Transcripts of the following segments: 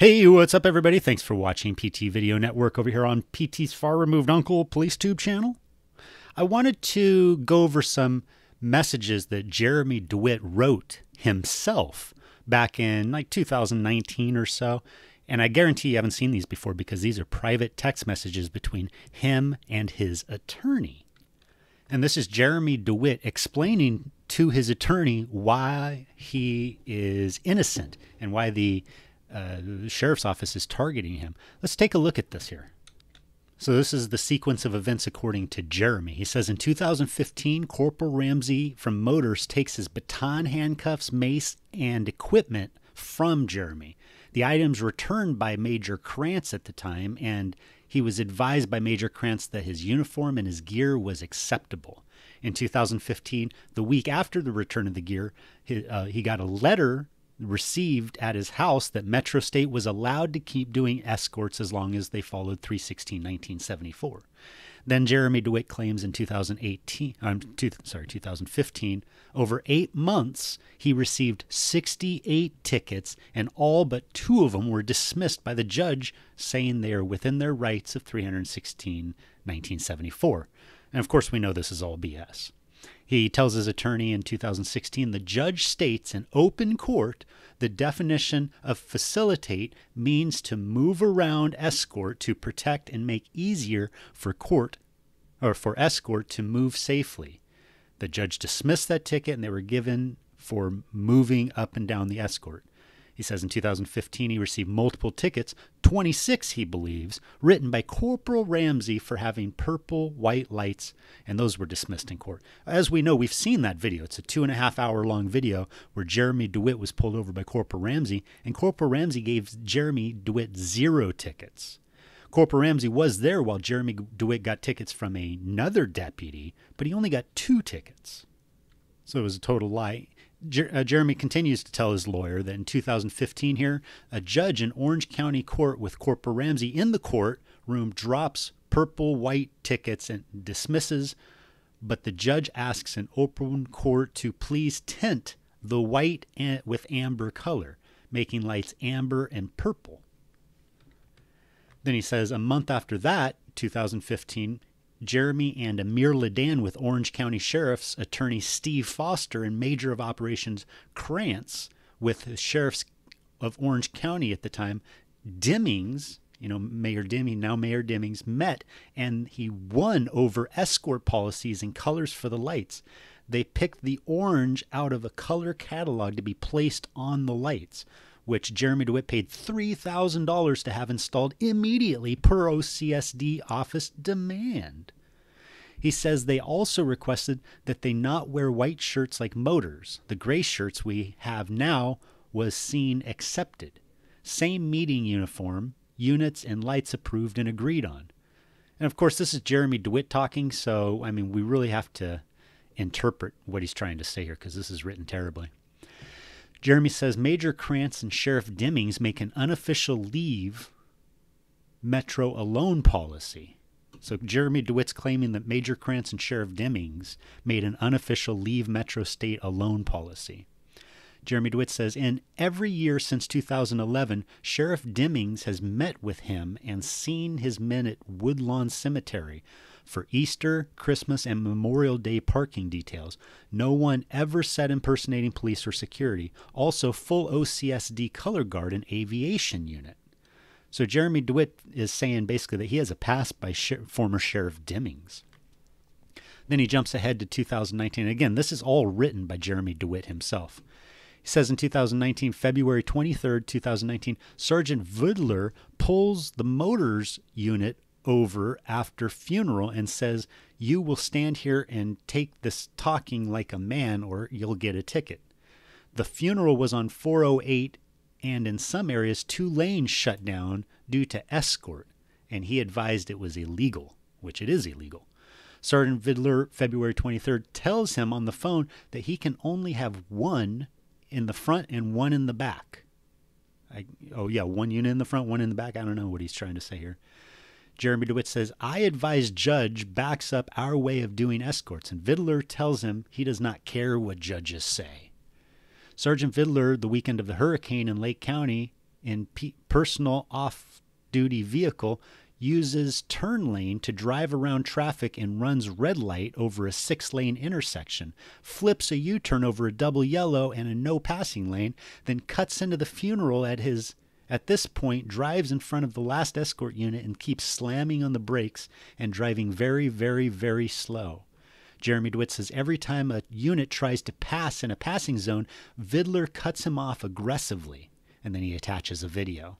Hey, what's up everybody? Thanks for watching PT Video Network over here on PT's Far Removed Uncle PoliceTube channel. I wanted to go over some messages that Jeremy Dewitte wrote himself back in like 2019 or so. And I guarantee you haven't seen these before because these are private text messages between him and his attorney. And this is Jeremy Dewitte explaining to his attorney why he is innocent and why the sheriff's office is targeting him. Let's take a look at this here. So this is the sequence of events according to Jeremy. He says in 2015, Corporal Ramsey from Motors takes his baton, handcuffs, mace, and equipment from Jeremy. The items returned by Major Krantz at the time, and he was advised by Major Krantz that his uniform and his gear was acceptable. In 2015, the week after the return of the gear, he got a letter received at his house that Metro State was allowed to keep doing escorts as long as they followed 3/16/1974. Then Jeremy Dewitte claims in 2015, over 8 months, he received 68 tickets, and all but 2 of them were dismissed by the judge, saying they are within their rights of 316/1974. And of course, we know this is all BS. He tells his attorney in 2016, the judge states in open court, the definition of facilitate means to move around escort to protect and make easier for court or for escort to move safely. The judge dismissed that ticket and they were given for moving up and down the escort. He says in 2015 he received multiple tickets, 26 he believes, written by Corporal Ramsey for having purple white lights, and those were dismissed in court. As we know, we've seen that video. It's a 2.5 hour long video where Jeremy Dewitte was pulled over by Corporal Ramsey, and Corporal Ramsey gave Jeremy Dewitte 0 tickets. Corporal Ramsey was there while Jeremy Dewitte got tickets from another deputy, but he only got 2 tickets. So it was a total lie. Jeremy continues to tell his lawyer that in 2015 here, a judge in Orange County Court with Corporal Ramsey in the court room drops purple white tickets and dismisses, but the judge asks in open court to please tint the white with amber color, making lights amber and purple. Then he says a month after that, 2015, Jeremy and Amir Ladan with Orange County Sheriff's Attorney Steve Foster and Major of Operations Krantz with the Sheriff's of Orange County at the time, Dimmings, Mayor Dimmings, met, and he won over escort policies and colors for the lights. They picked the orange out of a color catalog to be placed on the lights, which Jeremy Dewitte paid $3,000 to have installed immediately per OCSD office demand. He says they also requested that they not wear white shirts like Motors. The gray shirts we have now was seen accepted. Same meeting uniform, units and lights approved and agreed on. And of course, this is Jeremy Dewitte talking, so we really have to interpret what he's trying to say here because this is written terribly. Jeremy says Major Krantz and Sheriff Dimmings make an unofficial leave Metro alone policy. So Jeremy Dewitte's claiming that Major Krantz and Sheriff Dimmings made an unofficial leave Metro State alone policy. Jeremy Dewitte says in every year since 2011, Sheriff Dimmings has met with him and seen his men at Woodlawn Cemetery for Easter, Christmas, and Memorial Day parking details. No one ever said impersonating police or security. Also, full OCSD color guard and aviation unit. So Jeremy Dewitte is saying basically that he has a pass by former Sheriff Dimmings. Then he jumps ahead to 2019. Again, this is all written by Jeremy Dewitte himself. He says in 2019, February 23rd, 2019, Sergeant Vidler pulls the Motors unit over after funeral and says, you will stand here and take this talking like a man or you'll get a ticket. The funeral was on 408 and in some areas 2 lanes shut down due to escort, and he advised it was illegal, which it is illegal. Sergeant Vidler, February 23rd, tells him on the phone that he can only have 1 in the front and 1 in the back. 1 unit in the front, 1 in the back. I don't know what he's trying to say here. Jeremy Dewitte says, I advise judge backs up our way of doing escorts, and Vidler tells him he does not care what judges say. Sergeant Vidler, the weekend of the hurricane in Lake County, in personal off-duty vehicle uses turn lane to drive around traffic and runs red light over a 6-lane intersection, flips a U-turn over a double yellow and a no passing lane, then cuts into the funeral at this point, drives in front of the last escort unit and keeps slamming on the brakes and driving very, very, very slow. Jeremy Dewitte says every time a unit tries to pass in a passing zone, Vidler cuts him off aggressively, and then he attaches a video,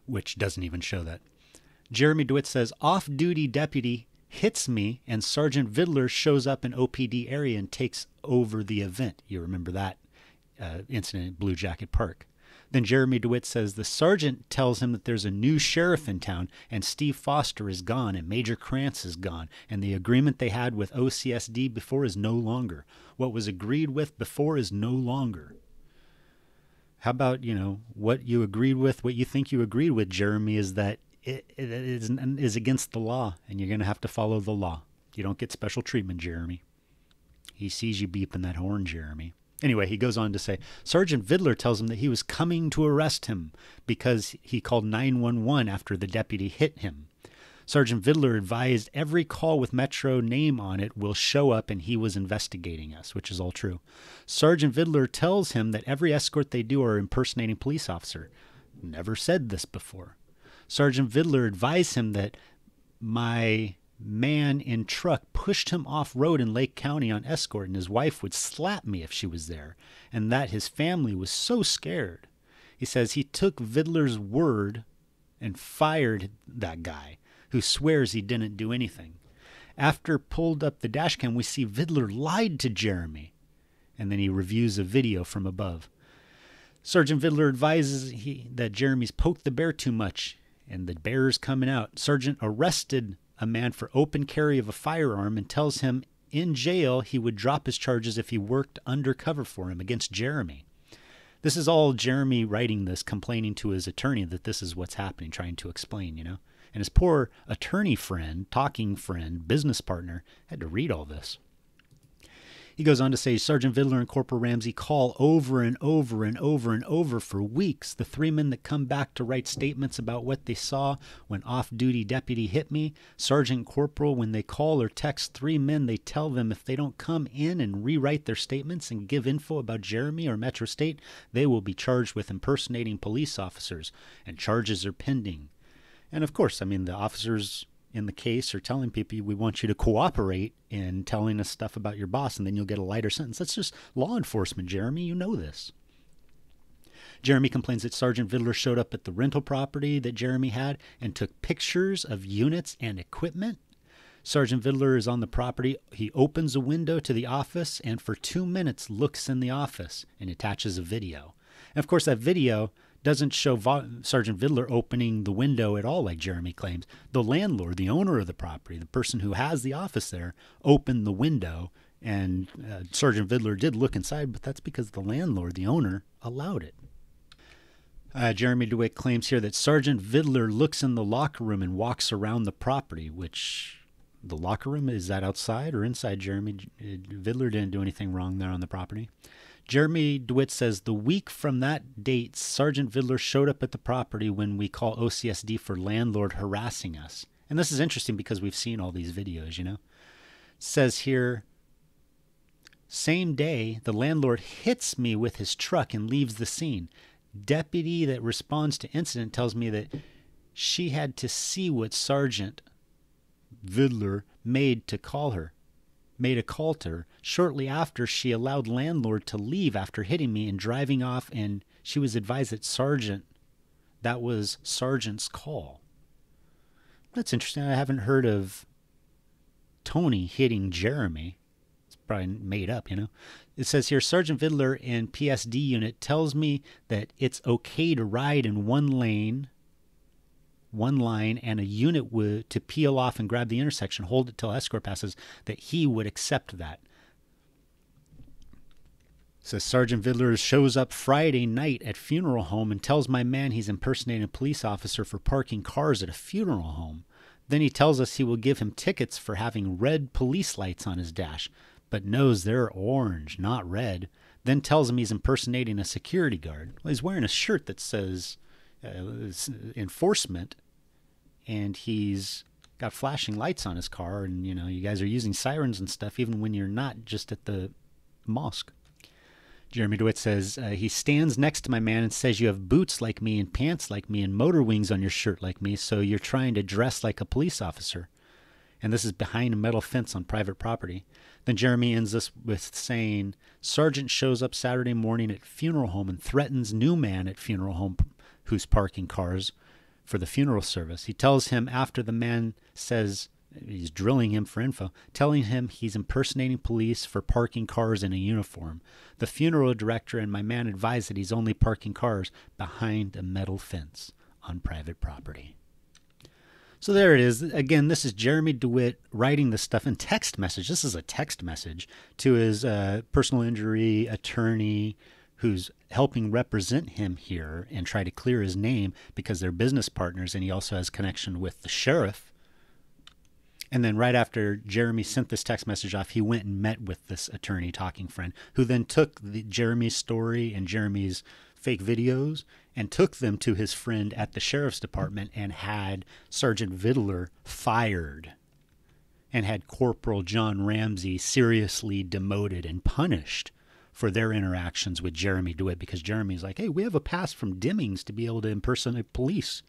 which doesn't even show that. Jeremy Dewitte says off-duty deputy hits me and Sergeant Vidler shows up in OPD area and takes over the event. You remember that incident at Blue Jacket Park. Then Jeremy Dewitte says the sergeant tells him that there's a new sheriff in town and Steve Foster is gone and Major Krantz is gone and the agreement they had with OCSD before is no longer. What was agreed with before is no longer. How about, what you agreed with, what you think you agreed with, Jeremy, is that it is against the law and you're going to have to follow the law. You don't get special treatment, Jeremy. He sees you beeping that horn, Jeremy. Anyway, he goes on to say, Sergeant Vidler tells him that he was coming to arrest him because he called 911 after the deputy hit him. Sergeant Vidler advised every call with Metro name on it will show up and he was investigating us, which is all true. Sergeant Vidler tells him that every escort they do are impersonating police officer. Never said this before. Sergeant Vidler advised him that my man in truck pushed him off road in Lake County on escort and his wife would slap me if she was there, and that his family was so scared. He says he took Vidler's word and fired that guy who swears he didn't do anything. After pulled up the dash cam, we see Vidler lied to Jeremy, and then he reviews a video from above. Sergeant Vidler advises that Jeremy's poked the bear too much and the bear's coming out. Sergeant arrested a man for open carry of a firearm and tells him in jail he would drop his charges if he worked undercover for him against Jeremy. This is all Jeremy writing this, complaining to his attorney that this is what's happening, trying to explain, And his poor attorney friend, talking friend, business partner had to read all this. He goes on to say Sergeant Vidler and Corporal Ramsey call over and over and over and over for weeks. The 3 men that come back to write statements about what they saw when off-duty deputy hit me. Sergeant Corporal, when they call or text 3 men, they tell them if they don't come in and rewrite their statements and give info about Jeremy or Metro State, they will be charged with impersonating police officers, and charges are pending. And of course, the officers in the case are telling people, we want you to cooperate in telling us stuff about your boss and then you'll get a lighter sentence. That's just law enforcement, Jeremy. You know this. Jeremy complains that Sergeant Vidler showed up at the rental property that Jeremy had and took pictures of units and equipment. Sergeant Vidler is on the property. He opens a window to the office and for 2 minutes looks in the office and attaches a video. And of course, that video doesn't show Sergeant Vidler opening the window at all, like Jeremy claims. The landlord, the owner of the property, the person who has the office there, opened the window, and Sergeant Vidler did look inside, but that's because the landlord, the owner, allowed it. Jeremy Dewitte claims here that Sergeant Vidler looks in the locker room and walks around the property, which the locker room, is that outside or inside, Jeremy? Vidler didn't do anything wrong there on the property. Jeremy Dewitte says the week from that date, Sergeant Vidler showed up at the property when we call OCSD for landlord harassing us. And this is interesting because we've seen all these videos, It says here, same day, the landlord hits me with his truck and leaves the scene. Deputy that responds to incident tells me that she had to see what Sergeant Vidler made a call to her. Shortly after, she allowed landlord to leave after hitting me and driving off, and she was advised that was Sergeant's call. That's interesting. I haven't heard of Tony hitting Jeremy. It's probably made up, It says here, Sergeant Vidler in PSD unit tells me that it's okay to ride in one line, and a unit would to peel off and grab the intersection, hold it till escort passes, that he would accept that. Says Sergeant Vidler shows up Friday night at funeral home and tells my man he's impersonating a police officer for parking cars at a funeral home. Then he tells us he will give him tickets for having red police lights on his dash, but knows they're orange, not red. then tells him he's impersonating a security guard. Well, he's wearing a shirt that says enforcement, and he's got flashing lights on his car, and you guys are using sirens and stuff even when you're not just at the mosque. Jeremy Dewitte says, he stands next to my man and says, you have boots like me and pants like me and motor wings on your shirt like me, so you're trying to dress like a police officer. And this is behind a metal fence on private property. Then Jeremy ends this with saying, Sergeant shows up Saturday morning at funeral home and threatens new man at funeral home who's parking cars for the funeral service. He tells him after the man says, he's drilling him for info, telling him he's impersonating police for parking cars in a uniform. The funeral director and my man advise that he's only parking cars behind a metal fence on private property. So there it is. Again, this is Jeremy Dewitte writing this stuff in text message. This is a text message to his personal injury attorney who's helping represent him here and try to clear his name because they're business partners, and he also has connection with the sheriff. And then right after Jeremy sent this text message off, he went and met with this attorney talking friend, who then took Jeremy's story and Jeremy's fake videos and took them to his friend at the sheriff's department and had Sergeant Vidler fired and had Corporal John Ramsey seriously demoted and punished for their interactions with Jeremy Dewitte, because Jeremy's like, hey, we have a pass from Demings to be able to impersonate police,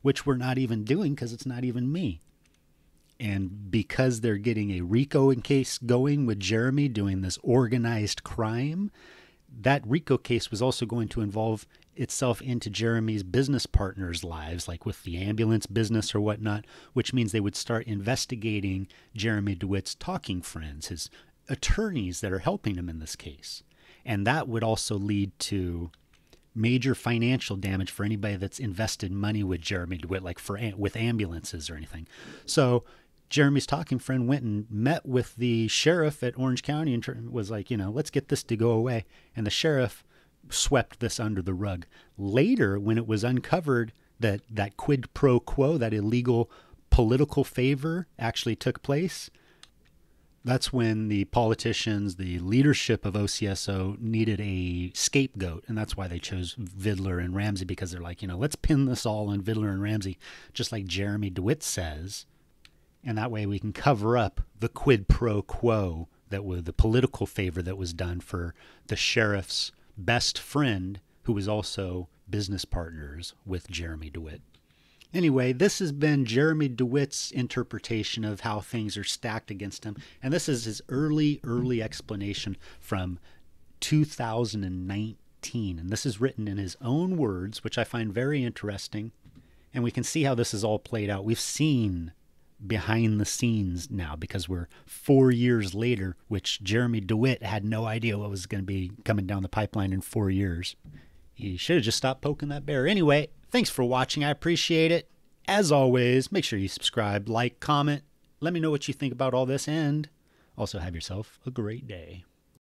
which we're not even doing because it's not even me. And because they're getting a RICO case going with Jeremy doing this organized crime, that RICO case was also going to involve itself into Jeremy's business partners' lives, like with the ambulance business or whatnot, which means they would start investigating Jeremy Dewitte's talking friends, his attorneys that are helping him in this case. And that would also lead to major financial damage for anybody that's invested money with Jeremy Dewitte, like with ambulances or anything. So Jeremy's talking friend went and met with the sheriff at Orange County and was like, let's get this to go away. And the sheriff swept this under the rug. Later, when it was uncovered that quid pro quo, that illegal political favor actually took place, that's when the politicians, the leadership of OCSO needed a scapegoat. And that's why they chose Vidler and Ramsey, because they're like, let's pin this all on Vidler and Ramsey, just like Jeremy Dewitte says. And that way we can cover up the quid pro quo, that was the political favor that was done for the sheriff's best friend, who was also business partners with Jeremy Dewitte. Anyway, this has been Jeremy Dewitte's interpretation of how things are stacked against him. And this is his early explanation from 2019. And this is written in his own words, which I find very interesting. And we can see how this is all played out. We've seen behind the scenes now, because we're 4 years later, which Jeremy Dewitte had no idea what was going to be coming down the pipeline in 4 years. He should have just stopped poking that bear. Anyway, thanks for watching. I appreciate it. As always, make sure you subscribe, like, comment. Let me know what you think about all this, and also have yourself a great day.